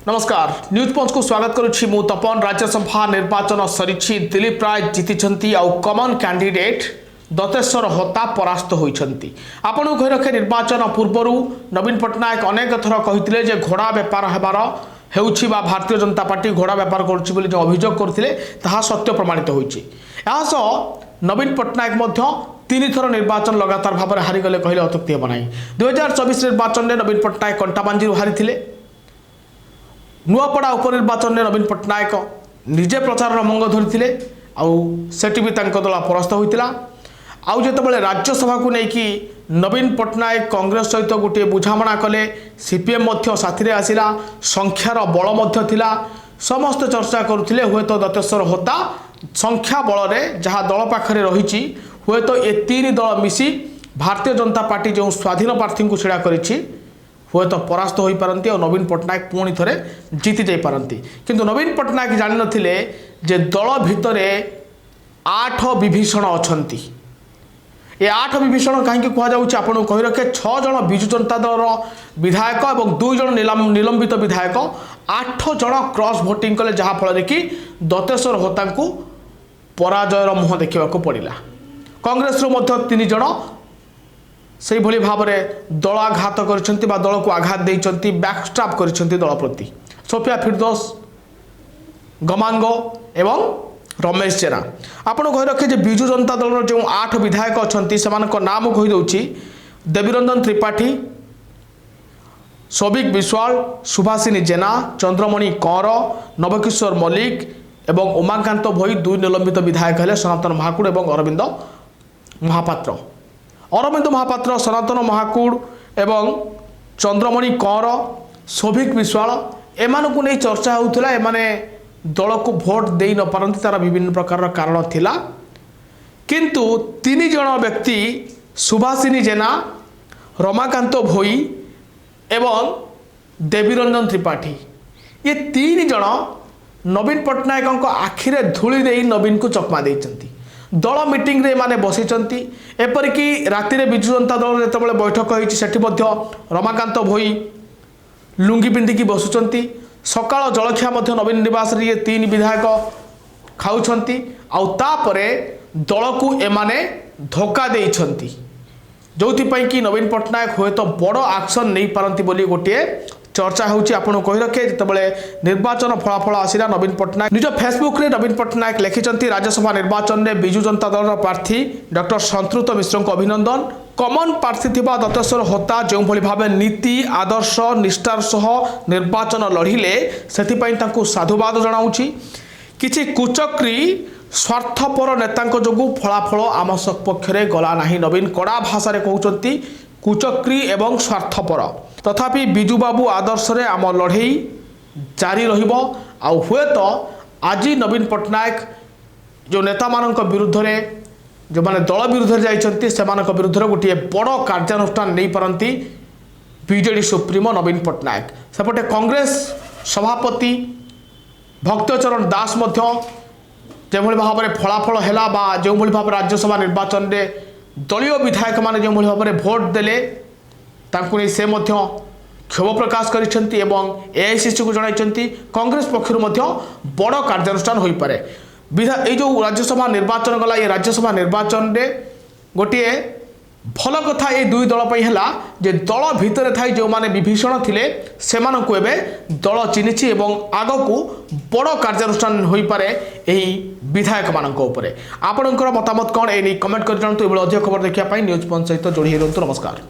नमस्कार न्यूज पंच को स्वागत करुच्ची मु तपन। राज्यसभा निर्वाचन सरी दिलीप राय जीति आउ कमन कैंडिडेट दतेश्वर होता परास्त होती। आपन कही रखे निर्वाचन पूर्वर नवीन पट्टनायक अनेक थर कहते घोड़ा बेपार होबार होउछि बा भारतीय जनता पार्टी घोड़ा बेपार करुच्ची बोली जो अभियोग करते ताहा सत्य प्रमाणित होइछि। नवीन पट्टनायक तीन थर निर्वाचन लगातार भाव में हारिगले कहले अत्युक्ति हेब नाही। 2024 निर्वाचन में नवीन पट्टनायक कंटाबांजी हारी नुआपड़ा उपनिर्वाचन में नवीन पट्टनायक निजे प्रचार रंग धरी आउटी भी दल परास्त होता। आउ जितेबाला राज्यसभा को लेकिन नवीन पट्टनायक कांग्रेस सहित गोटे बुझामणा कले, सीपीएम साथी आसला, संख्यार बल थिला, समस्त चर्चा करुले हुए तो दतेश्वर होता संख्या बल में जहाँ दल पाखे रही हुए तो ये तीन दल मिसी भारतीय जनता पार्टी जो स्वाधीन प्रार्थी को छिड़ा करिछि हुए तो परास्त हो पारती और नवीन पट्टनायक पुणी थे जीति जाई पारती। किंतु नवीन पट्टनायक जान नथिले जे दल भितर 8 विभीषण अछंती। ये 8 विभीषण कहीं कहुच्छे आपको कही रखे 6 जन विजु जनता दल विधायक और 2 जन निलंबित विधायक 8 जन क्रॉस भोटिंग कले जहाँफल कि दतेश्वर होता पराजयर मुह देखा पड़ा। कांग्रेस 3 जन से भली भाव में दलाघात कर दल को आघात देती बैकस्टाप कर दल प्रति। सोफिया फिरदौस, गमांग एवं रमेश जेना आपड़ कही रखे विजु जनता दल जो 8 विधायक अच्छा से नाम कहीदे देवीरंजन त्रिपाठी, सौभिक विश्वाल, सुभाषिनी जेना, चंद्रमणि कौर, नवकिशोर मल्लिक एवं उमाकांत भोई 2 निलंबित विधायक हेले सनातन महाकुड़ और अरविंद महापात्र। अरविंद महापात्र, सनातन महाकुड़ एवं चंद्रमणि कौर, सौभिक विश्वाल एमानकु नहीं चर्चा होउथिला। एमाने दल को भोट दे न पारंती तार विभिन्न प्रकार कारण थिला। किंतु 3 जन व्यक्ति सुभाषिनी जेना, रमाकांत भोई एवं देवीरंजन त्रिपाठी ये 3 जन नवीन पट्टनायक आखिरे धूली दे नवीन को चकमा देइचंती। दल मीटिंग रे माने बसिचंती। एपरिकी राति रे विजु जनता दल जेतेबेले बैठक होईची सेठी मध्य रमाकांत भोई लुंगी पिंधिकी बसुचंती। सकाळ जलखिया मध्य नवीन निवास रे 3 विधायक खाउछंती। आउ तापरे दल को एमाने धोखा देइछंती जोथि पई कि नवीन पट्टनायक होय तो बड़ एक्शन नहीं पारंती बोली गोटे चर्चा होउची। आपन कहि रखे जेतेबेले निर्वाचन फलाफल आसिला नवीन पट्टनायक निज फेसबुक रे नवीन पट्टनायक लिखिचंती राज्यसभा निर्वाचन में विजु जनता दल प्रार्थी डॉक्टर संतृत मिश्र को अभिनंदन। कमन प्रार्थी थिबा दतेश्वर होता जो भली भाबे नीति आदर्श निष्ठार सह निर्वाचन लढ़िले सेथिपई तांको साधुवाद जणाउची। किछि कुचक्री स्वार्थपर नेतांक जोगु फलाफल आम सपक्षरे गला नाही। नवीन कड़ा भाषा रे कहउचंती कुचक्री एवं स्वार्थपर। तथापि बिजु बाबू आदर्श रे आम लड़ई जारी रहिबो। आउ हुए तो आज नवीन पट्टनायक जो नेता मानक विरुद्ध रे जो माने दल विरुद्ध जाइछंती सेमानक विरुद्ध रे गोटे बड़ कार्यानुष्ठान नहीं पारंती बीजेडी सुप्रीमो नवीन पट्टनायक। सेपटे कांग्रेस सभापति भक्तचरण दास मध्य जेभली भाव में फलाफल हैला बा जो भली भाव राज्यसभा निर्वाचन रे दलीय विधायक माने जो भली भाव में भोट देले तांकु नहीं से मध्य क्षोभ प्रकाश करिसेंती एवं एआईसीसी को जणाइसेंती कांग्रेस पक्षरु मध्य बड़ कार्यानुष्ठान होई पारे। ए जो राज्यसभा निर्वाचन गला ये राज्यसभा निर्वाचन रे गोटे भल कथा ये 2 दल पई हैला जे दल भितर थाई जो माने विभीषण थिले सेमानकु एबे दल चिन्हिछि एवं आगकु बड़ कार्यानुष्ठान होई पारे एही विधायक मानक उपरे। आपनकर मतामत कोन ए कमेंट कर जणातु। एबे अधिक खबर देखिया पई न्यूज पंच सहित जोड़ी रहंतु। नमस्कार।